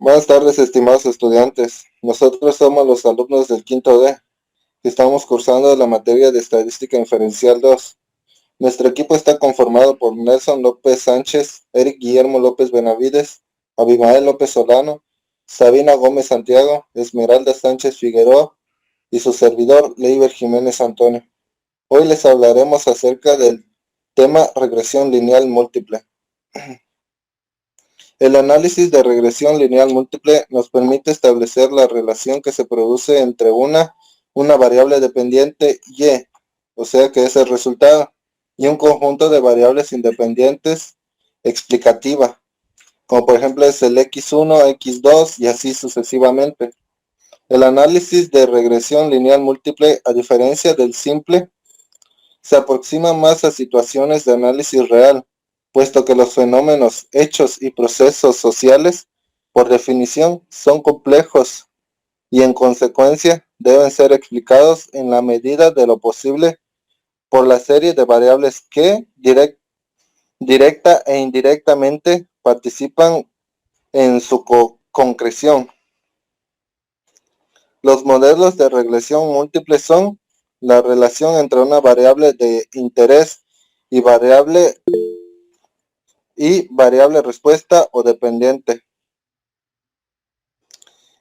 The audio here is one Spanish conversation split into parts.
Buenas tardes, estimados estudiantes. Nosotros somos los alumnos del quinto D, que estamos cursando la materia de Estadística Inferencial 2. Nuestro equipo está conformado por Nelson López Sánchez, Eric Guillermo López Benavides, Abimael López Solano, Sabina Gómez Santiago, Esmeralda Sánchez Figueroa y su servidor, Leiber Jiménez Antonio. Hoy les hablaremos acerca del tema regresión lineal múltiple. El análisis de regresión lineal múltiple nos permite establecer la relación que se produce entre una variable dependiente y, o sea que es el resultado, y un conjunto de variables independientes explicativa, como por ejemplo es el x1, x2 y así sucesivamente. El análisis de regresión lineal múltiple, a diferencia del simple, se aproxima más a situaciones de análisis real, puesto que los fenómenos, hechos y procesos sociales, por definición, son complejos y en consecuencia deben ser explicados en la medida de lo posible por la serie de variables que directa e indirectamente participan en su concreción. Los modelos de regresión múltiple son la relación entre una variable de interés y variable respuesta o dependiente,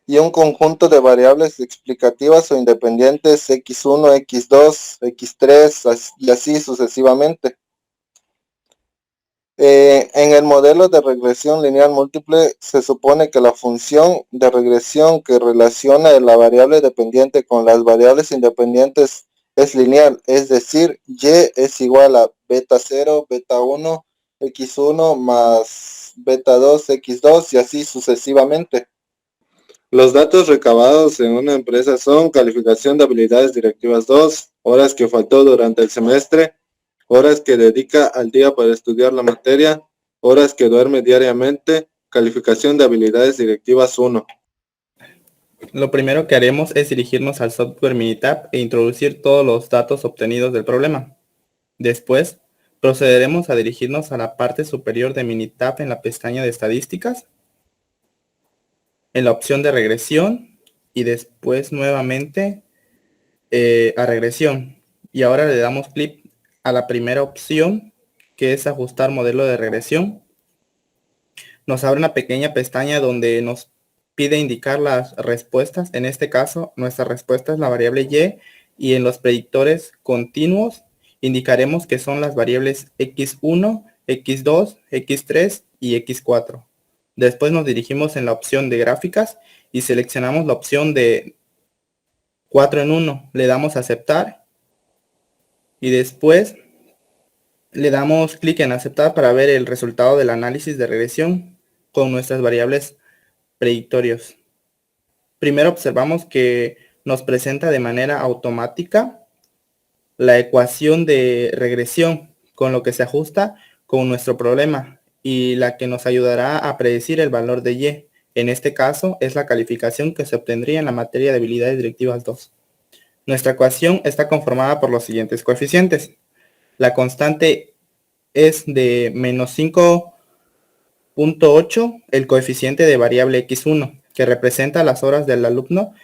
y un conjunto de variables explicativas o independientes x1, x2, x3 y así sucesivamente. En el modelo de regresión lineal múltiple se supone que la función de regresión que relaciona la variable dependiente con las variables independientes es lineal, es decir, y es igual a beta 0, beta 1, x1 más beta 2, x2 y así sucesivamente. Los datos recabados en una empresa son calificación de habilidades directivas 2, horas que faltó durante el semestre, horas que dedica al día para estudiar la materia, horas que duerme diariamente, calificación de habilidades directivas 1. Lo primero que haremos es dirigirnos al software Minitab e introducir todos los datos obtenidos del problema. Después, procederemos a dirigirnos a la parte superior de Minitab en la pestaña de estadísticas, en la opción de regresión y después nuevamente a regresión. Y ahora le damos clic a la primera opción, que es ajustar modelo de regresión. Nos abre una pequeña pestaña donde nos pide indicar las respuestas. En este caso, nuestra respuesta es la variable y en los predictores continuos indicaremos que son las variables x1, x2, x3 y x4. Después nos dirigimos en la opción de gráficas y seleccionamos la opción de 4 en 1. Le damos a aceptar y después le damos clic en aceptar para ver el resultado del análisis de regresión con nuestras variables predictorios. Primero observamos que nos presenta de manera automática la ecuación de regresión, con lo que se ajusta con nuestro problema y la que nos ayudará a predecir el valor de y. En este caso es la calificación que se obtendría en la materia de habilidades directivas 2. Nuestra ecuación está conformada por los siguientes coeficientes. La constante es de menos 5.8, el coeficiente de variable x1, que representa las horas del alumno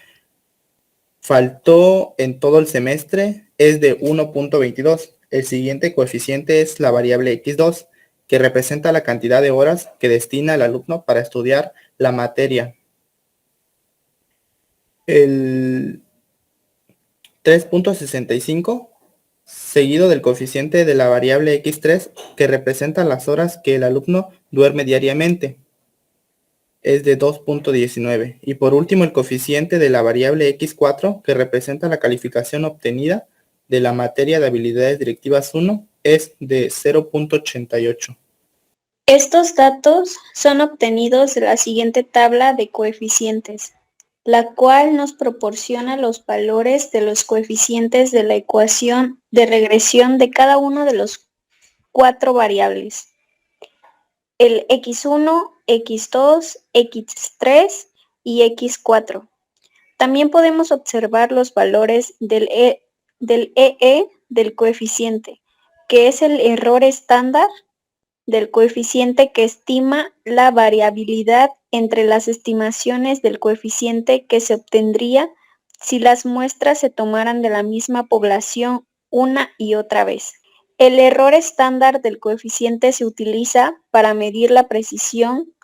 faltó en todo el semestre, es de 1.22. El siguiente coeficiente es la variable x2, que representa la cantidad de horas que destina el alumno para estudiar la materia. El 3.65, seguido del coeficiente de la variable x3, que representa las horas que el alumno duerme diariamente, es de 2.19. Y por último, el coeficiente de la variable x4, que representa la calificación obtenida de la materia de habilidades directivas 1, es de 0.88. Estos datos son obtenidos de la siguiente tabla de coeficientes, la cual nos proporciona los valores de los coeficientes de la ecuación de regresión de cada uno de los 4 variables: el x1, x2, x3 y x4. También podemos observar los valores del EE del coeficiente, que es el error estándar del coeficiente que estima la variabilidad entre las estimaciones del coeficiente que se obtendría si las muestras se tomaran de la misma población una y otra vez. El error estándar del coeficiente se utiliza para medir la precisión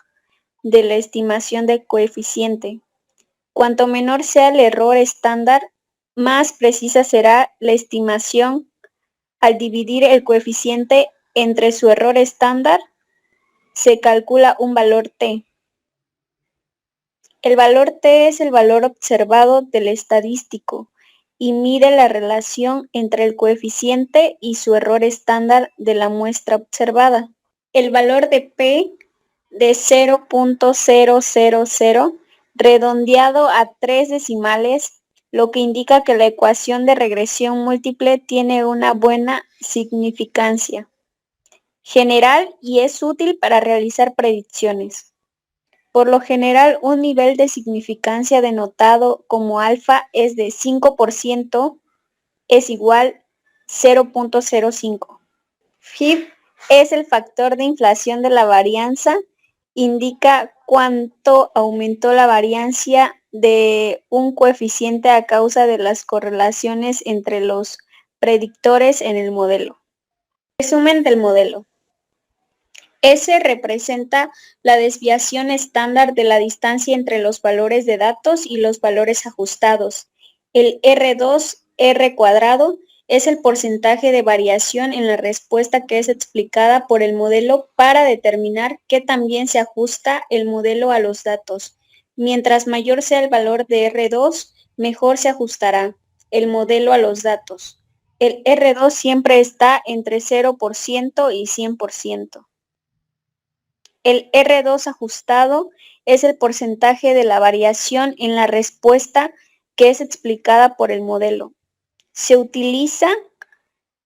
de la estimación del coeficiente. Cuanto menor sea el error estándar, más precisa será la estimación. Al dividir el coeficiente entre su error estándar, se calcula un valor t. El valor t es el valor observado del estadístico y mide la relación entre el coeficiente y su error estándar de la muestra observada. El valor de p de 0.000 redondeado a 3 decimales, lo que indica que la ecuación de regresión múltiple tiene una buena significancia general y es útil para realizar predicciones. Por lo general, un nivel de significancia denotado como alfa es de 5%, es igual 0.05. Fib es el factor de inflación de la varianza, indica cuánto aumentó la variancia de un coeficiente a causa de las correlaciones entre los predictores en el modelo. Resumen del modelo. S representa la desviación estándar de la distancia entre los valores de datos y los valores ajustados. El R2, R cuadrado, es el porcentaje de variación en la respuesta que es explicada por el modelo para determinar qué tan bien se ajusta el modelo a los datos. Mientras mayor sea el valor de R2, mejor se ajustará el modelo a los datos. El R2 siempre está entre 0% y 100%. El R2 ajustado es el porcentaje de la variación en la respuesta que es explicada por el modelo. Se utiliza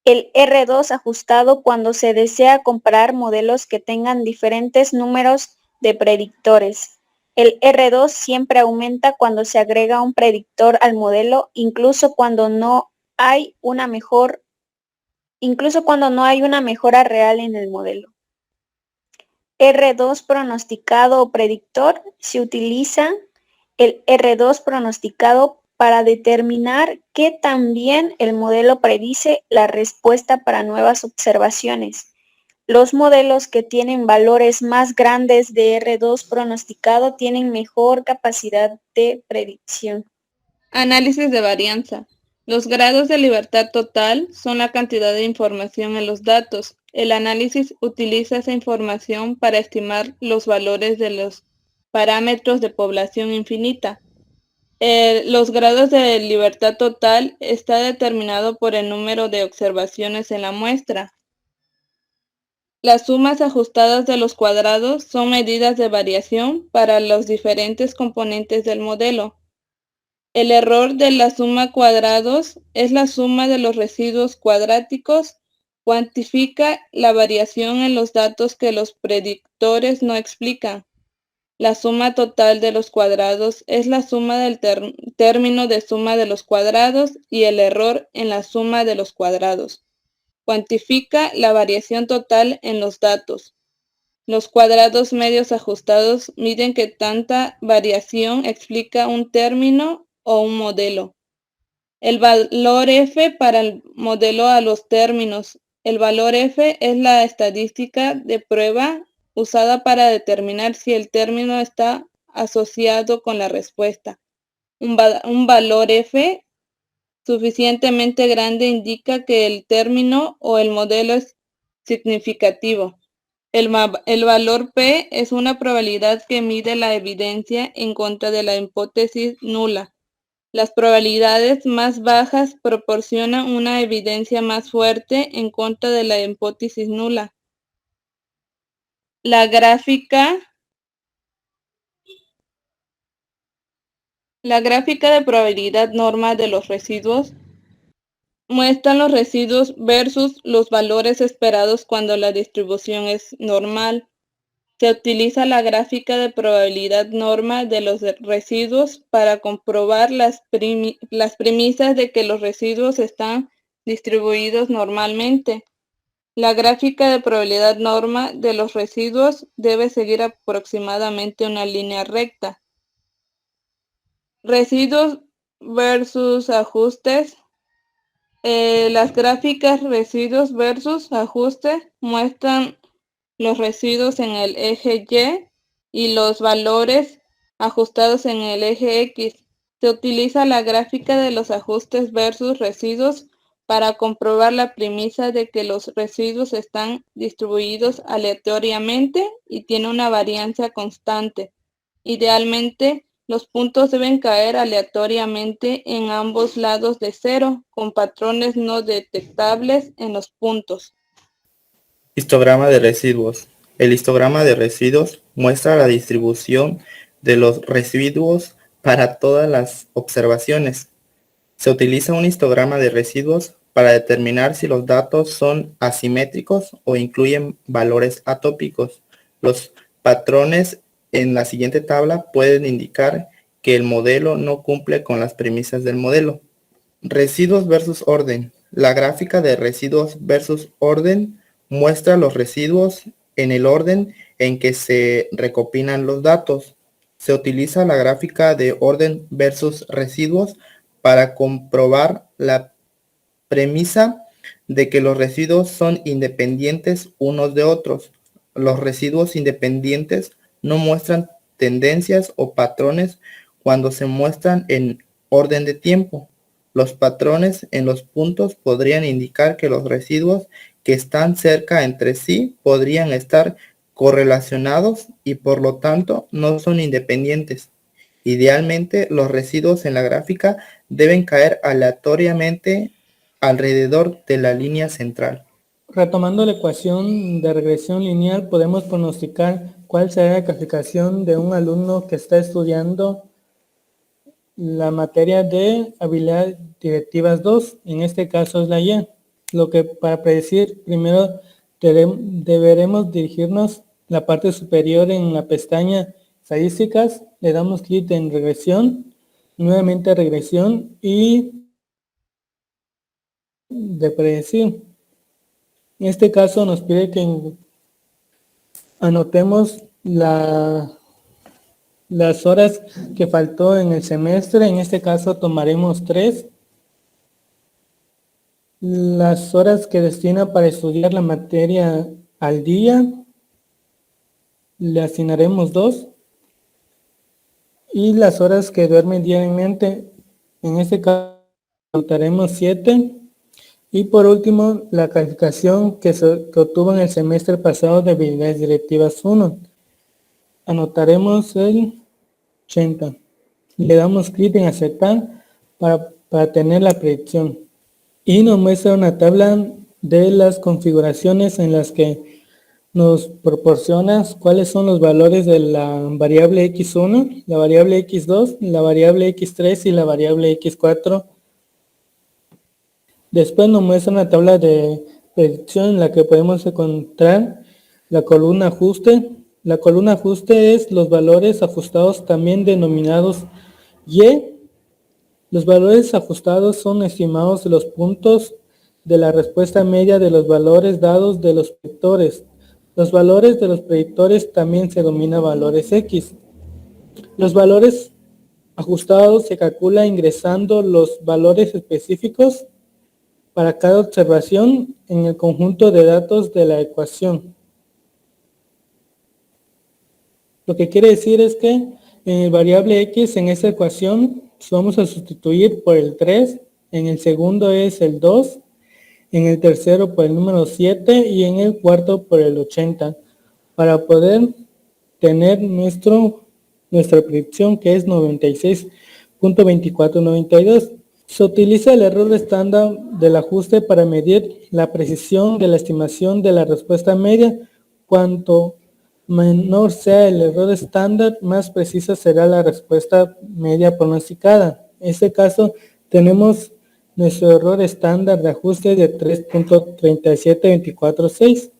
el R2 ajustado cuando se desea comparar modelos que tengan diferentes números de predictores. El R2 siempre aumenta cuando se agrega un predictor al modelo, incluso cuando no hay una mejora real en el modelo. R2 pronosticado o predictor, se utiliza el R2 pronosticado para determinar qué tan bien el modelo predice la respuesta para nuevas observaciones. Los modelos que tienen valores más grandes de R2 pronosticado tienen mejor capacidad de predicción. Análisis de varianza. Los grados de libertad total son la cantidad de información en los datos. El análisis utiliza esa información para estimar los valores de los parámetros de población infinita. Los grados de libertad total está determinado por el número de observaciones en la muestra. Las sumas ajustadas de los cuadrados son medidas de variación para los diferentes componentes del modelo. El error de la suma cuadrados es la suma de los residuos cuadráticos, cuantifica la variación en los datos que los predictores no explican. La suma total de los cuadrados es la suma del término de suma de los cuadrados y el error en la suma de los cuadrados. Cuantifica la variación total en los datos. Los cuadrados medios ajustados miden que tanta variación explica un término o un modelo. El valor F para el modelo a los términos. El valor F es la estadística de prueba usada para determinar si el término está asociado con la respuesta. Un valor F suficientemente grande indica que el término o el modelo es significativo. El valor P es una probabilidad que mide la evidencia en contra de la hipótesis nula. Las probabilidades más bajas proporcionan una evidencia más fuerte en contra de la hipótesis nula. La gráfica de probabilidad norma de los residuos muestra los residuos versus los valores esperados cuando la distribución es normal. Se utiliza la gráfica de probabilidad norma de los residuos para comprobar las premisas de que los residuos están distribuidos normalmente. La gráfica de probabilidad norma de los residuos debe seguir aproximadamente una línea recta. Residuos versus ajustes. Las gráficas residuos versus ajuste muestran los residuos en el eje Y y los valores ajustados en el eje X. Se utiliza la gráfica de los ajustes versus residuos para comprobar la premisa de que los residuos están distribuidos aleatoriamente y tienen una varianza constante. Idealmente, los puntos deben caer aleatoriamente en ambos lados de cero, con patrones no detectables en los puntos. Histograma de residuos. El histograma de residuos muestra la distribución de los residuos para todas las observaciones. Se utiliza un histograma de residuos para determinar si los datos son asimétricos o incluyen valores atópicos. Los patrones en la siguiente tabla pueden indicar que el modelo no cumple con las premisas del modelo. Residuos versus orden. La gráfica de residuos versus orden muestra los residuos en el orden en que se recopilan los datos. Se utiliza la gráfica de orden versus residuos para comprobar la premisa de que los residuos son independientes unos de otros. Los residuos independientes no muestran tendencias o patrones cuando se muestran en orden de tiempo. Los patrones en los puntos podrían indicar que los residuos que están cerca entre sí podrían estar correlacionados y por lo tanto no son independientes. Idealmente, los residuos en la gráfica deben caer aleatoriamente alrededor de la línea central. Retomando la ecuación de regresión lineal, podemos pronosticar cuál será la calificación de un alumno que está estudiando la materia de habilidades directivas 2, en este caso es la Y. Lo que para predecir, primero deberemos dirigirnos la parte superior en la pestaña estadísticas, le damos clic en regresión, nuevamente regresión y de predecir. En este caso nos pide que anotemos las horas que faltó en el semestre, en este caso tomaremos 3. Las horas que destina para estudiar la materia al día, le asignaremos 2. Y las horas que duerme diariamente, en este caso anotaremos 7. Y por último, la calificación que obtuvo en el semestre pasado de habilidades directivas 1. Anotaremos el 80. Le damos clic en aceptar para tener la predicción. Y nos muestra una tabla de las configuraciones en las que nos proporciona cuáles son los valores de la variable x1, la variable x2, la variable x3 y la variable x4. Después nos muestra una tabla de predicción en la que podemos encontrar la columna ajuste. La columna ajuste es los valores ajustados, también denominados Y. Los valores ajustados son estimados de los puntos de la respuesta media de los valores dados de los predictores. Los valores de los predictores también se denominan valores X. Los valores ajustados se calculan ingresando los valores específicos para cada observación en el conjunto de datos de la ecuación. Lo que quiere decir es que en el variable X en esta ecuación vamos a sustituir por el 3, en el segundo es el 2, en el tercero por el número 7 y en el cuarto por el 80, para poder tener nuestra predicción, que es 96.2492. Se utiliza el error estándar del ajuste para medir la precisión de la estimación de la respuesta media. Cuanto menor sea el error estándar, más precisa será la respuesta media pronosticada. En este caso tenemos nuestro error estándar de ajuste de 3.37246.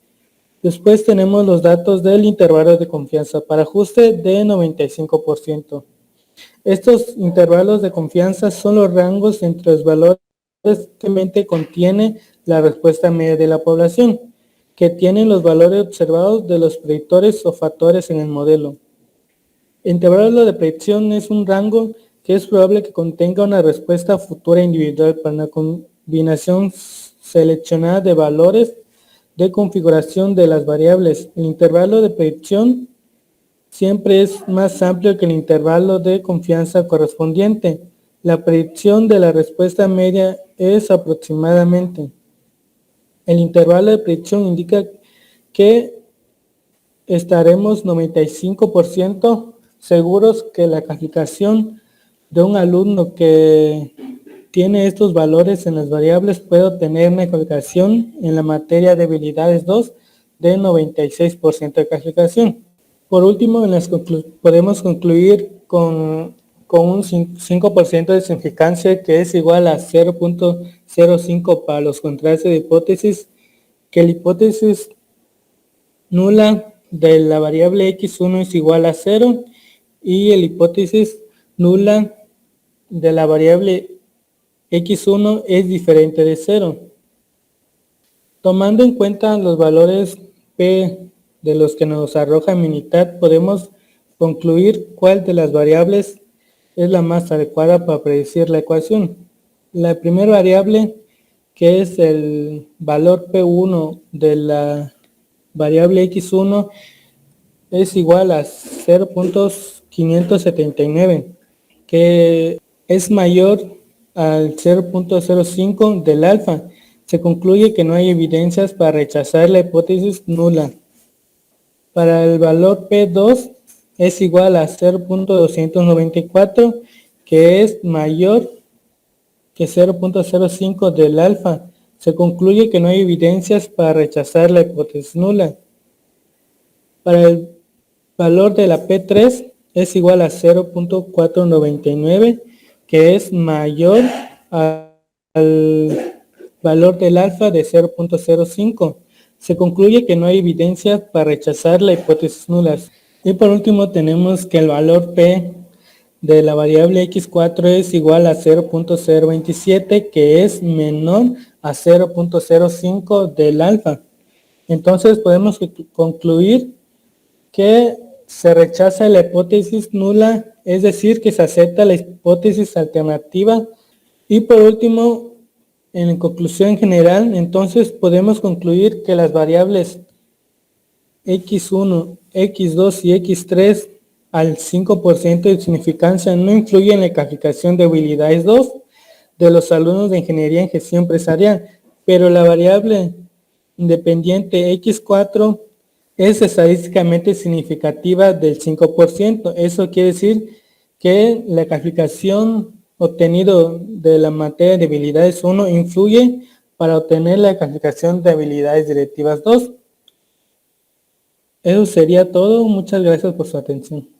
Después tenemos los datos del intervalo de confianza para ajuste de 95%. Estos intervalos de confianza son los rangos entre los valores que contiene la respuesta media de la población. que tienen los valores observados de los predictores o factores en el modelo. El intervalo de predicción es un rango que es probable que contenga una respuesta futura individual para una combinación seleccionada de valores de configuración de las variables. El intervalo de predicción siempre es más amplio que el intervalo de confianza correspondiente. La predicción de la respuesta media es aproximadamente. El intervalo de predicción indica que estaremos 95% seguros que la calificación de un alumno que tiene estos valores en las variables puede obtener una calificación en la materia de habilidades 2 de 96% de calificación. Por último, podemos concluir con un 5% de significancia que es igual a 0.05 para los contrastes de hipótesis, que la hipótesis nula de la variable x1 es igual a 0 y la hipótesis nula de la variable x1 es diferente de 0. Tomando en cuenta los valores p de los que nos arroja Minitab, podemos concluir cuál de las variables es la más adecuada para predecir la ecuación. La primera variable, que es el valor P1 de la variable x1, es igual a 0.579, que es mayor al 0.05 del alfa. Se concluye que no hay evidencias para rechazar la hipótesis nula. Para el valor P2 es igual a 0.294, que es mayor que 0.05 del alfa. Se concluye que no hay evidencias para rechazar la hipótesis nula. Para el valor de la P3 es igual a 0.499, que es mayor al valor del alfa de 0.05. Se concluye que no hay evidencia para rechazar la hipótesis nula. Y por último tenemos que el valor P de la variable x4 es igual a 0.027, que es menor a 0.05 del alfa. Entonces podemos concluir que se rechaza la hipótesis nula, es decir, que se acepta la hipótesis alternativa. Y por último, en conclusión general, entonces podemos concluir que las variables x1, x2 y x3 al 5% de significancia no influyen en la calificación de habilidades 2 de los alumnos de ingeniería en gestión empresarial, pero la variable independiente x4 es estadísticamente significativa del 5%. Eso quiere decir que la calificación obtenido de la materia de habilidades 1 influye para obtener la calificación de habilidades directivas 2. Eso sería todo. Muchas gracias por su atención.